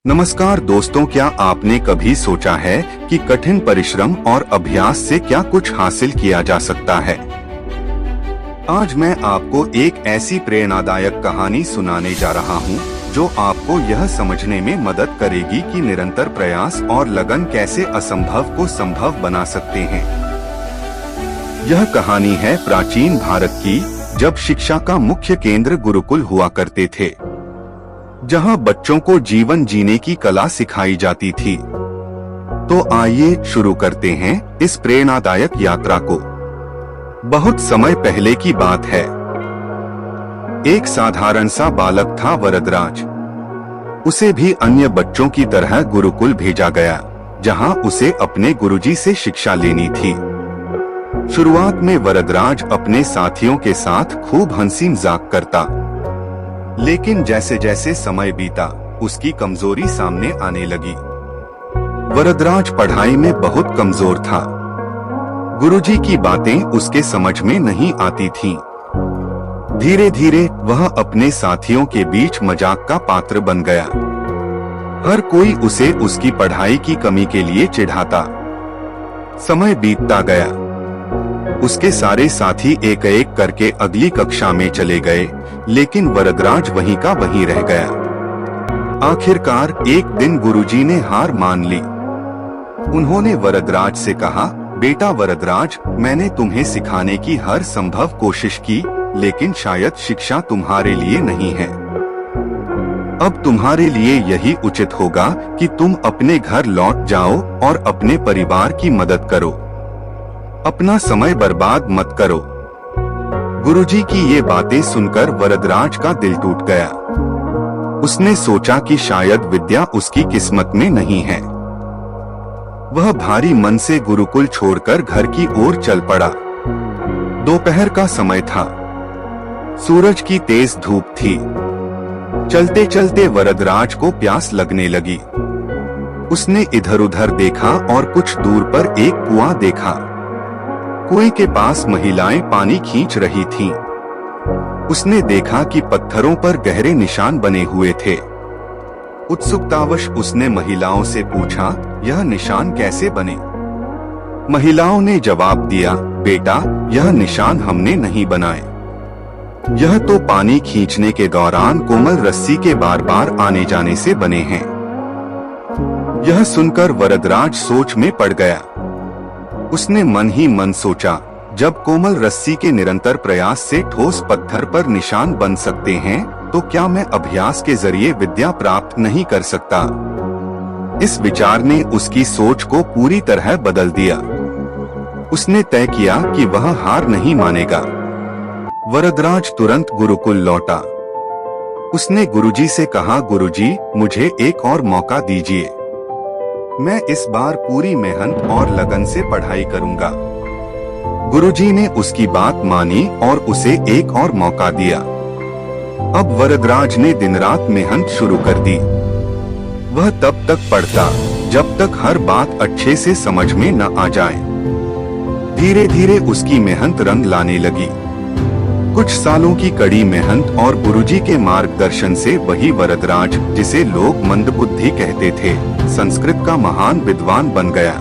नमस्कार दोस्तों, क्या आपने कभी सोचा है कि कठिन परिश्रम और अभ्यास से क्या कुछ हासिल किया जा सकता है। आज मैं आपको एक ऐसी प्रेरणादायक कहानी सुनाने जा रहा हूँ जो आपको यह समझने में मदद करेगी कि निरंतर प्रयास और लगन कैसे असंभव को संभव बना सकते हैं। यह कहानी है प्राचीन भारत की, जब शिक्षा का मुख्य केंद्र गुरुकुल हुआ करते थे, जहां बच्चों को जीवन जीने की कला सिखाई जाती थी। तो आइए शुरू करते हैं इस प्रेरणादायक यात्रा को। बहुत समय पहले की बात है। एक साधारण सा बालक था वरदराज। उसे भी अन्य बच्चों की तरह गुरुकुल भेजा गया, जहां उसे अपने गुरुजी से शिक्षा लेनी थी। शुरुआत में वरदराज अपने साथियों के साथ खूब हंसी मजाक करता, लेकिन जैसे जैसे समय बीता उसकी कमजोरी सामने आने लगी। वरदराज पढ़ाई में बहुत कमजोर था। गुरुजी की बातें उसके समझ में नहीं आती थीं। धीरे धीरे वह अपने साथियों के बीच मजाक का पात्र बन गया। हर कोई उसे उसकी पढ़ाई की कमी के लिए चिढ़ाता। समय बीतता गया। उसके सारे साथी एक एक करके अगली कक्षा में चले गए, लेकिन वरदराज वहीं का वहीं रह गया। आखिरकार एक दिन गुरुजी ने हार मान ली। उन्होंने वरदराज से कहा, बेटा वरदराज, मैंने तुम्हें सिखाने की हर संभव कोशिश की, लेकिन शायद शिक्षा तुम्हारे लिए नहीं है। अब तुम्हारे लिए यही उचित होगा कि तुम अपने घर लौट जाओ और अपने परिवार की मदद करो। अपना समय बर्बाद मत करो। गुरुजी की ये बातें सुनकर वरदराज का दिल टूट गया। उसने सोचा कि शायद विद्या उसकी किस्मत में नहीं है। वह भारी मन से गुरुकुल छोड़कर घर की ओर चल पड़ा। दोपहर का समय था। सूरज की तेज धूप थी। चलते चलते वरदराज को प्यास लगने लगी। उसने इधर उधर देखा और कुछ दूर पर एक कुआं देखा। कुएं के पास महिलाएं पानी खींच रही थीं। उसने देखा कि पत्थरों पर गहरे निशान बने हुए थे। उत्सुकतावश उसने महिलाओं से पूछा, यह निशान कैसे बने? महिलाओं ने जवाब दिया, बेटा, यह निशान हमने नहीं बनाए। यह तो पानी खींचने के दौरान कोमल रस्सी के बार बार आने जाने से बने हैं। यह सुनकर वरदराज सोच में पड़ गया। उसने मन ही मन सोचा, जब कोमल रस्सी के निरंतर प्रयास से ठोस पत्थर पर निशान बन सकते हैं, तो क्या मैं अभ्यास के जरिए विद्या प्राप्त नहीं कर सकता? इस विचार ने उसकी सोच को पूरी तरह बदल दिया। उसने तय किया कि वह हार नहीं मानेगा। वरदराज तुरंत गुरुकुल लौटा। उसने गुरुजी से कहा, गुरुजी, मुझे एक और मौका दीजिए। मैं इस बार पूरी मेहनत और लगन से पढ़ाई करूंगा। गुरुजी ने उसकी बात मानी और उसे एक और मौका दिया। अब वरदराज ने दिन रात मेहनत शुरू कर दी। वह तब तक पढ़ता जब तक हर बात अच्छे से समझ में न आ जाए। धीरे धीरे उसकी मेहनत रंग लाने लगी। कुछ सालों की कड़ी मेहनत और गुरुजी के मार्गदर्शन से वही वरदराज, जिसे लोग मंदबुद्धि कहते थे, संस्कृत का महान विद्वान बन गया।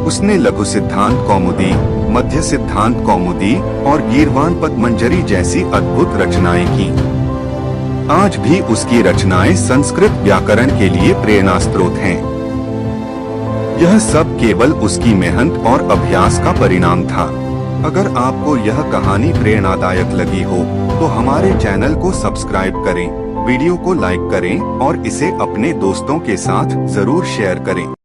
उसने लघु सिद्धांत कौमुदी, मध्य सिद्धांत कौमुदी और गीर्वाण पद्मंजरी जैसी अद्भुत रचनाएं की। आज भी उसकी रचनाएं संस्कृत व्याकरण के लिए प्रेरणा स्रोत हैं। यह सब केवल उसकी मेहनत और अभ्यास का परिणाम था। अगर आपको यह कहानी प्रेरणादायक लगी हो तो हमारे चैनल को सब्सक्राइब करें, वीडियो को लाइक करें और इसे अपने दोस्तों के साथ जरूर शेयर करें।